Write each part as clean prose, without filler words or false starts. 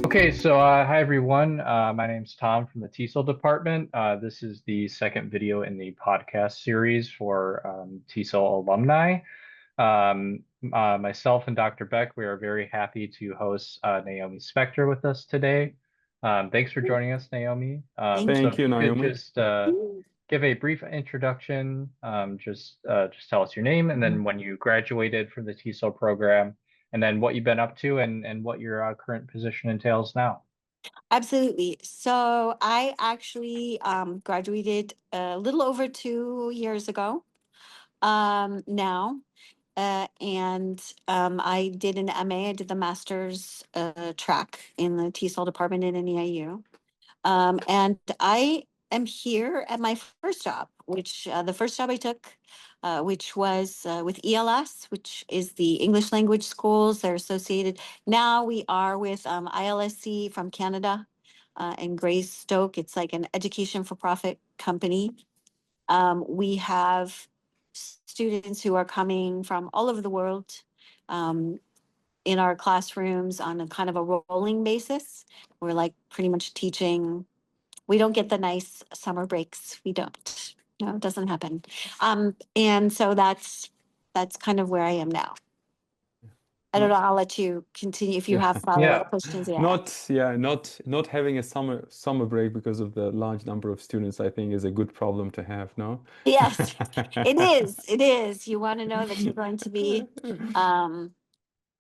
Okay, so hi everyone. My name's Tom from the TESOL department. This is the second video in the podcast series for TESOL alumni. Myself and Dr. Beck, we are very happy to host Naomi Spector with us today. Thanks for joining us, Naomi. Thank So you. if Thank you, you could Naomi. just give a brief introduction, just tell us your name and then when you graduated from the TESOL program, and then what you've been up to and what your current position entails now. Absolutely. So I actually graduated a little over 2 years ago now. And I did an MA. I did the master's track in the TESOL department in NEIU. And I am here at my first job, which the first job I took, which was with ELS, which is the English language schools. They're associated. Now we are with ILSC from Canada and Greystoke. It's like an education for profit company. We have students who are coming from all over the world in our classrooms on a kind of a rolling basis. We're like pretty much teaching. We don't get the nice summer breaks. We don't. No, it doesn't happen. And so that's kind of where I am now. I don't know. I'll let you continue if you Yeah. have follow-up questions. Yeah. Not having a summer break because of the large number of students, I think is a good problem to have, no? Yes, it is. It is. You want to know that you're going to be,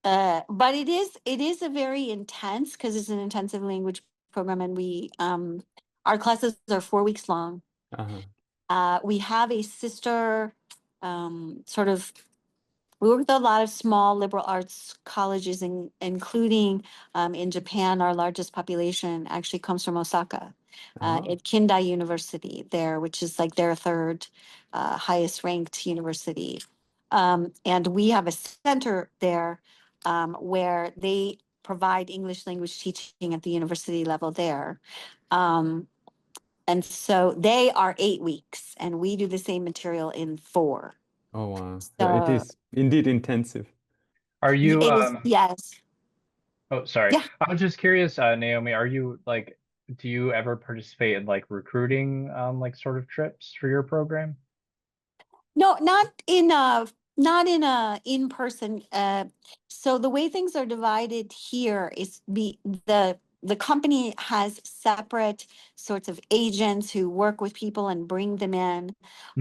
but it is a very intense because it's an intensive language program, and our classes are 4 weeks long. We have a sister sort of. We work with a lot of small liberal arts colleges, including in Japan. Our largest population actually comes from Osaka, at Kindai University there, which is like their third highest ranked university. And we have a center there where they provide English language teaching at the university level there. And so they are 8 weeks, and we do the same material in 4. Oh, wow. Yeah, it is indeed intensive. Are you It is, yes. Oh, sorry. Yeah. I was just curious, Naomi, are you like, do you ever participate in like recruiting like sort of trips for your program? No, not in a in person. So the way things are divided here is the company has separate sorts of agents who work with people and bring them in.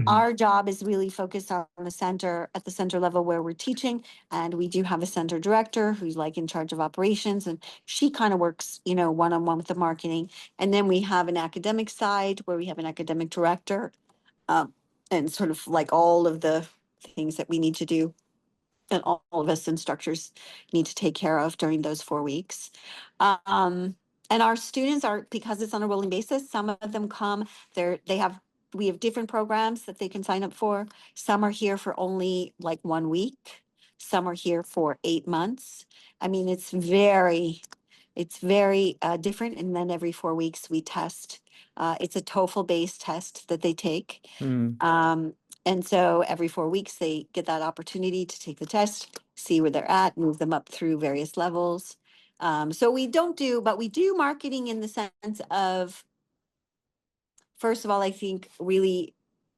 Our job is really focused on the center, at the center level where we're teaching, and we do have a center director who's like in charge of operations, and she kind of works, one-on-one with the marketing. And then we have an academic side where we have an academic director. And sort of like all of the things that we need to do and all of us instructors need to take care of during those 4 weeks. And our students are, because it's on a rolling basis, some of them come, we have different programs that they can sign up for. Some are here for only like 1 week. Some are here for 8 months. I mean, it's very different. And then every 4 weeks we test. It's a TOEFL-based test that they take. And so every 4 weeks they get that opportunity to take the test, see where they're at, move them up through various levels. So we do marketing in the sense of, first of all, I think really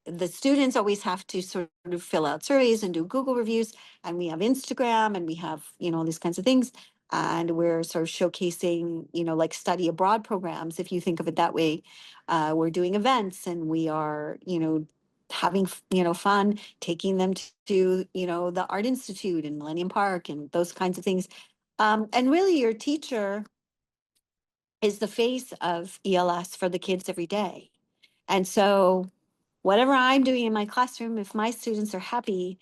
the students always have to sort of fill out surveys and do Google reviews, and we have Instagram, and we have, these kinds of things. And we're sort of showcasing, like study abroad programs, if you think of it that way. We're doing events, and we are, having, fun, taking them to, the Art Institute and Millennium Park and those kinds of things. And really your teacher is the face of ELS for the kids every day. And so whatever I'm doing in my classroom, if my students are happy,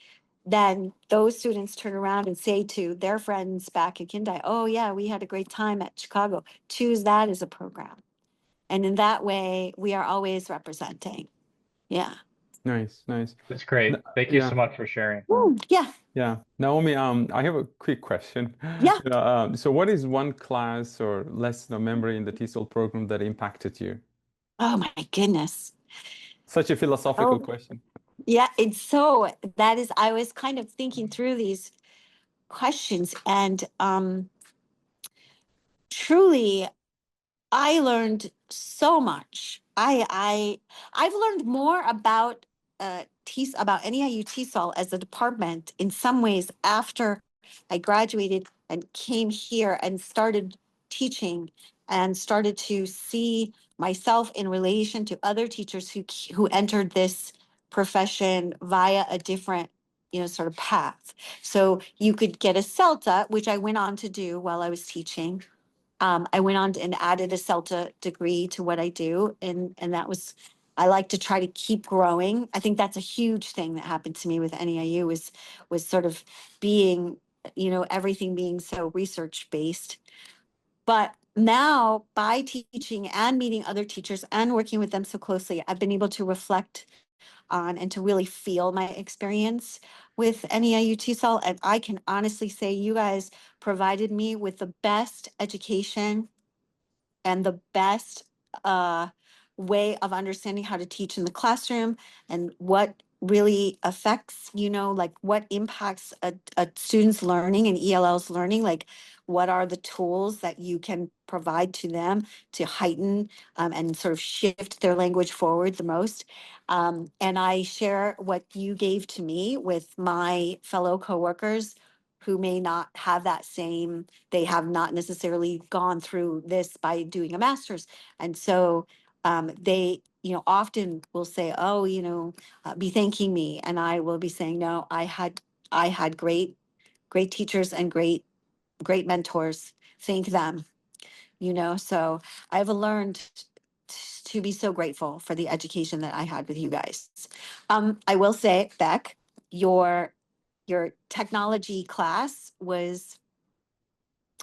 then those students turn around and say to their friends back at Kindai, oh yeah, we had a great time at Chicago. Choose that as a program. And in that way, we are always representing. Yeah. Nice. That's great. Thank you so much for sharing. Yeah. Yeah. Naomi, I have a quick question. Yeah. So what is one class or lesson or memory in the TESOL program that impacted you? Oh my goodness. Such a philosophical question. Yeah, I was kind of thinking through these questions, and truly, I learned so much. I've learned more about about NEIU TESOL as a department in some ways after I graduated and came here and started teaching and started to see myself in relation to other teachers who entered this profession via a different, sort of path. So you could get a CELTA, which I went on to do while I was teaching. I went on and added a CELTA degree to what I do, and that was, I like to try to keep growing. I think that's a huge thing that happened to me with NEIU was sort of being, everything being so research based. But now by teaching and meeting other teachers and working with them so closely, I've been able to reflect on and to really feel my experience with NEIU TESOL. And I can honestly say you guys provided me with the best education and the best way of understanding how to teach in the classroom and what really affects, like what impacts a student's learning and ELL's learning, like what are the tools that you can provide to them to heighten and sort of shift their language forward the most. And I share what you gave to me with my fellow coworkers who may not have that same, they have not necessarily gone through this by doing a master's. And so they, often will say, oh, be thanking me. And I will be saying, no, I had great teachers and great mentors. Thank them, so I've learned to be so grateful for the education that I had with you guys. I will say, Beck, your technology class was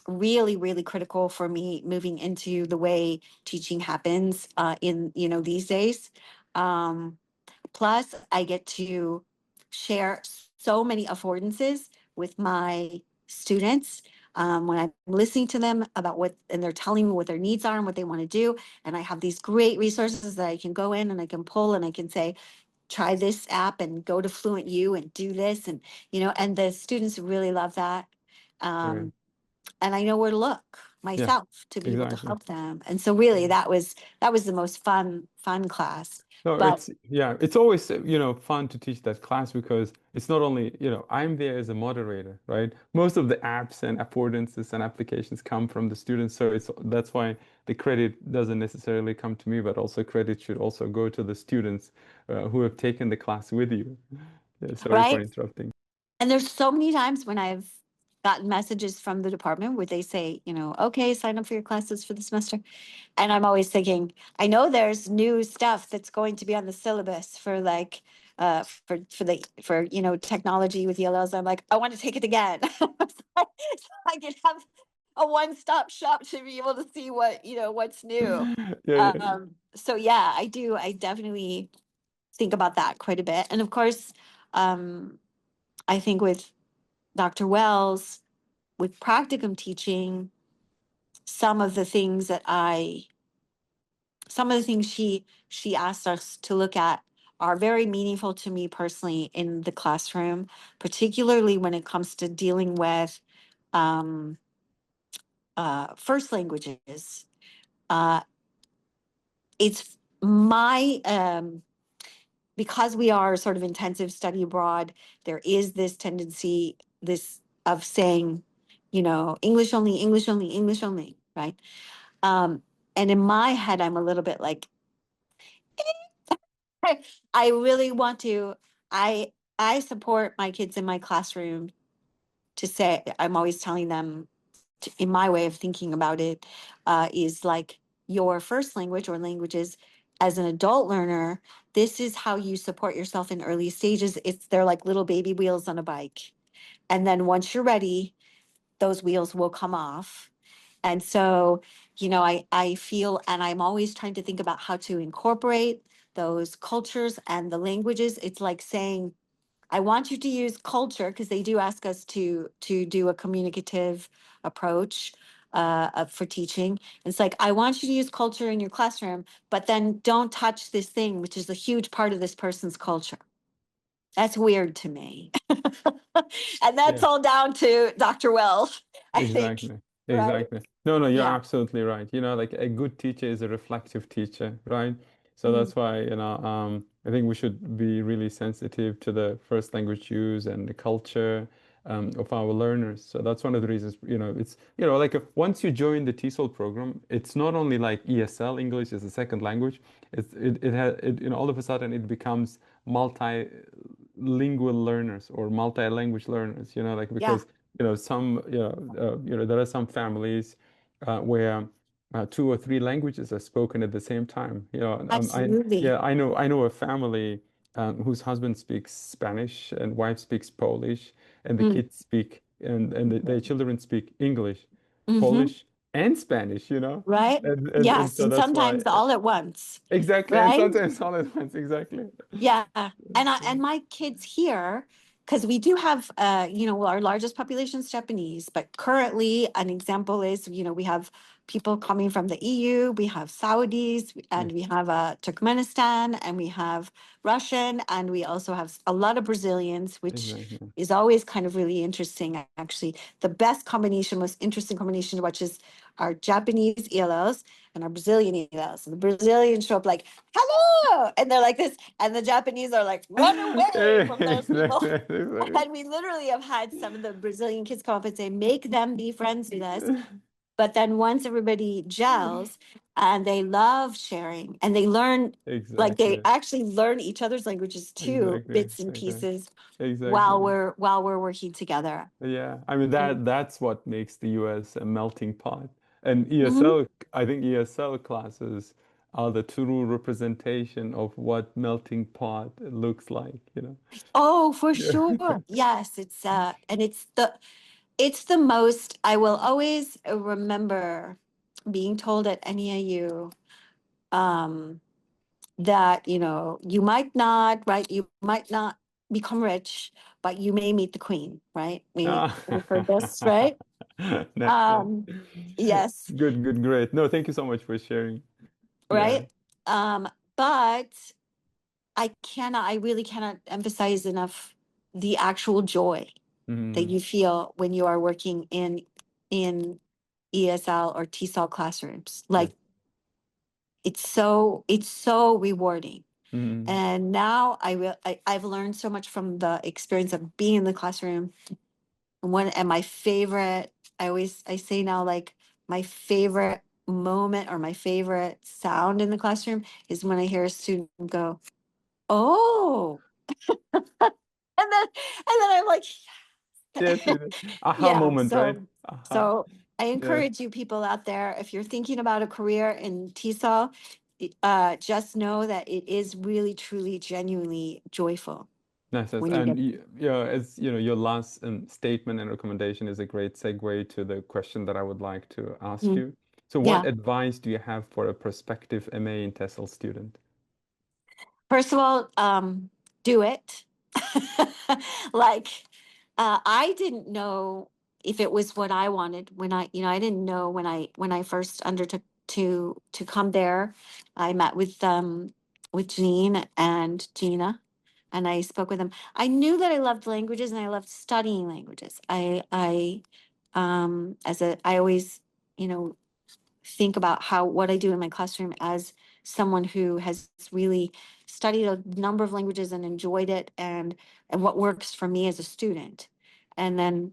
really, really critical for me moving into the way teaching happens in, these days. Plus, I get to share so many affordances with my students when I'm listening to them about and they're telling me what their needs are and what they want to do. And I have these great resources that I can go in and I can pull and I can say, try this app and go to Fluent U and do this. And, and the students really love that. Right. And I know where to look Yeah, myself to be able to exactly. help them. And so really that was the most fun class. No, But it's always, fun to teach that class because it's not only, I'm there as a moderator, right? Most of the apps and affordances and applications come from the students. So that's why the credit doesn't necessarily come to me, but also credit should also go to the students who have taken the class with you. Yeah, sorry for right. interrupting. And there's so many times when I've gotten messages from the department where they say, okay, sign up for your classes for the semester. And I'm always thinking, I know there's new stuff that's going to be on the syllabus for like, for technology with ELLs. I'm like, I want to take it again. So I can have a one-stop shop to be able to see what's new. Yeah. So yeah, I do. I definitely think about that quite a bit. And of course, I think with Dr. Wells, with practicum teaching, some of the things she asked us to look at are very meaningful to me personally in the classroom, particularly when it comes to dealing with um, first languages. Uh, it's my because we are sort of intensive study abroad, there is this tendency of saying, English only, English only, English only, right? And in my head, I'm a little bit like, I really want to, I support my kids in my classroom to say, I'm always telling them in my way of thinking about it, is like your first language or languages as an adult learner, this is how you support yourself in early stages. They're like little baby wheels on a bike. And then once you're ready, those wheels will come off. And so, I feel, and I'm always trying to think about how to incorporate those cultures and the languages. It's like saying, I want you to use culture because they do ask us to do a communicative approach for teaching. It's like, I want you to use culture in your classroom, but then don't touch this thing, which is a huge part of this person's culture. That's weird to me. And that's Yeah, all down to Dr. Wells, I think, exactly. right? Exactly. No, you're Yeah. absolutely right. Like a good teacher is a reflective teacher, right? So Mhm. that's why, I think we should be really sensitive to the first language use and the culture of our learners. So that's one of the reasons, it's, like once you join the TESOL program, it's not only like ESL, English is a second language. It has, all of a sudden it becomes multilingual learners or multi-language learners, like Yeah, because, there are some families where two or three languages are spoken at the same time. absolutely. I know a family whose husband speaks Spanish and wife speaks Polish, and the Mm. kids speak and their children speak English, Hmm. Polish, and Spanish. Right? And Yes, so and that's why sometimes all at once, exactly, and right? sometimes all at once, exactly. Yeah, and my kids here, because we do have, our largest population is Japanese, but currently an example is, we have people coming from the EU, we have Saudis, Yeah, and we have Turkmenistan, and we have Russian, and we also have a lot of Brazilians, which exactly. is always kind of really interesting. Actually, the best combination, most interesting combination to watch is our Japanese ELLs and our Brazilian ELLs. And the Brazilians show up like, hello, and they're like this, and the Japanese are like, run away from those people. Exactly. And we literally have had some of the Brazilian kids come up and say, make them be friends with us. But then once everybody gels and they love sharing and they learn, like they Exactly. actually learn each other's languages too, Exactly. bits and Exactly. pieces while Exactly. we're working together. Yeah, I mean And that's what makes the US a melting pot. And mhm. I think ESL classes are the true representation of what melting pot looks like. Oh, for Yeah. sure. Yes, and it's the most, I will always remember being told at NEIU, um, that, you might not become rich, but you may meet the queen, right? Ah. We've heard this, right? That's it. Um, yes, Good, great. No, thank you so much for sharing. Yeah. right? But I really cannot emphasize enough the actual joy that Mm, you feel when you are working in ESL or TESOL classrooms. yes. Like it's so rewarding. Mm, And now I've learned so much from the experience of being in the classroom. And my favorite, I say now, like, my favorite moment or my favorite sound in the classroom is when I hear a student go, "Oh," and then I'm like, yes, aha yeah. moment, right? So Aha. so I Yeah. encourage you people out there, if you're thinking about a career in TESOL, just know that it is really, truly, genuinely joyful Nice. when you And get. as your last statement and recommendation is a great segue to the question that I would like to ask Mm, you. So, what yeah. advice do you have for a prospective MA in TESOL student? First of all, do it. Like, I didn't know if it was what I wanted when I didn't know when I first undertook to come there. I met with Jean and Gina, and I spoke with them. I knew that I loved languages and I loved studying languages. I always, you know, think about what I do in my classroom as someone who has really studied a number of languages and enjoyed it, and what works for me as a student. And then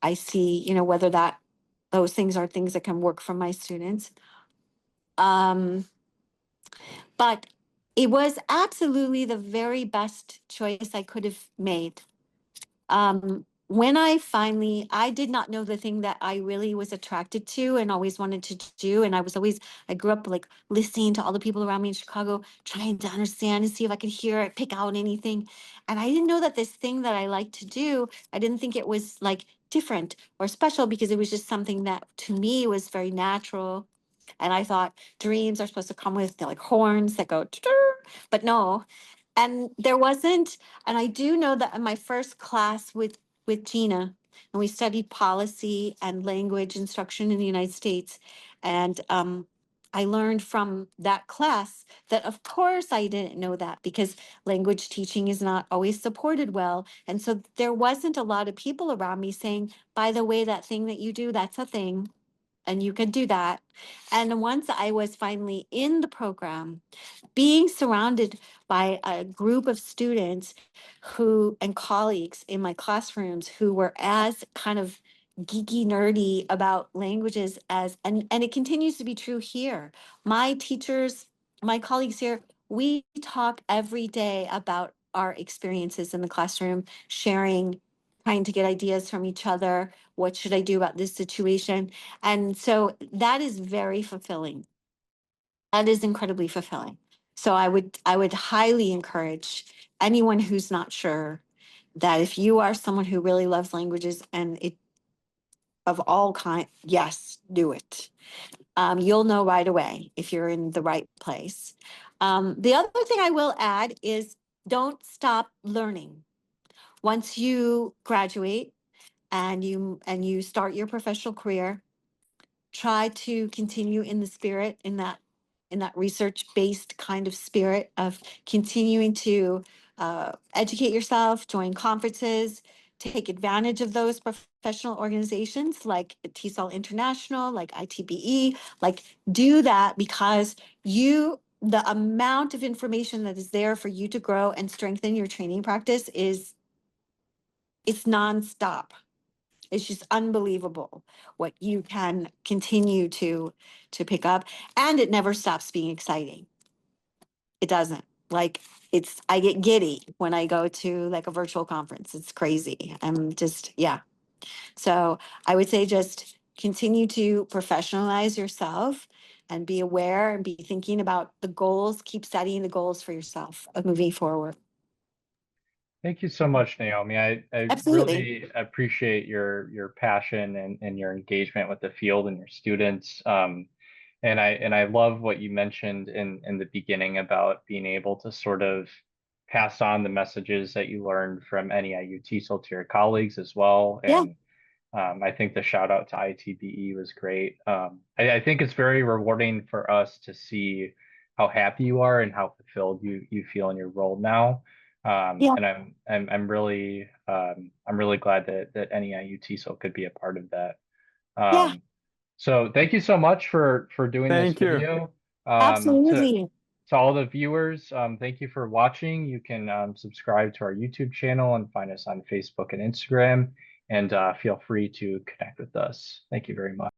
I see, whether those things are things that can work for my students. Um, but it was absolutely the very best choice I could have made. When I did not know the thing that I really was attracted to and always wanted to do. And I grew up like listening to all the people around me in Chicago, trying to understand and see if I could hear it, pick out anything. And I didn't know that this thing that I like to do, I didn't think it was like different or special, because it was just something that to me was very natural. And I thought dreams are supposed to come with like horns that go, but no. And there wasn't. And I do know that in my first class with Gina, and we studied policy and language instruction in the United States, and I learned from that class that, of course, I didn't know that, because language teaching is not always supported well. And so there wasn't a lot of people around me saying, by the way, that thing that you do, that's a thing. and you can do that. And once I was finally in the program, being surrounded by a group of students who and colleagues in my classrooms who were as kind of geeky nerdy about languages as and it continues to be true here. My teachers, my colleagues here, we talk every day about our experiences in the classroom, sharing, trying to get ideas from each other. What should I do about this situation? And so that is very fulfilling. That is incredibly fulfilling. So I would highly encourage anyone who's not sure that if you are someone who really loves languages and it of all kind, yes, do it. You'll know right away if you're in the right place. The other thing I will add is don't stop learning. Once you graduate and you start your professional career, try to continue in the spirit in that research based kind of spirit of continuing to educate yourself, join conferences, take advantage of those professional organizations like TESOL International, like ITBE, like do that because the amount of information that is there for you to grow and strengthen your training practice it's nonstop. It's just unbelievable what you can continue to pick up, and it never stops being exciting. It doesn't. Like I get giddy when I go to like a virtual conference. It's crazy. I'm just, yeah. So I would say just continue to professionalize yourself and be aware and be thinking about the goals, keep setting the goals for yourself of moving forward. Thank you so much, Naomi. I Absolutely. really appreciate your passion and your engagement with the field and your students. And I love what you mentioned in the beginning about being able to sort of pass on the messages that you learned from NEIU TESOL to your colleagues as well. Yeah. And I think the shout out to ITBE was great. I think it's very rewarding for us to see how happy you are and how fulfilled you feel in your role now. Yeah. And I'm really glad that NEIU TESOL could be a part of that. Yeah. So thank you so much for doing this Thank you. video. Absolutely. To all the viewers, thank you for watching. You can subscribe to our YouTube channel and find us on Facebook and Instagram, and feel free to connect with us. Thank you very much.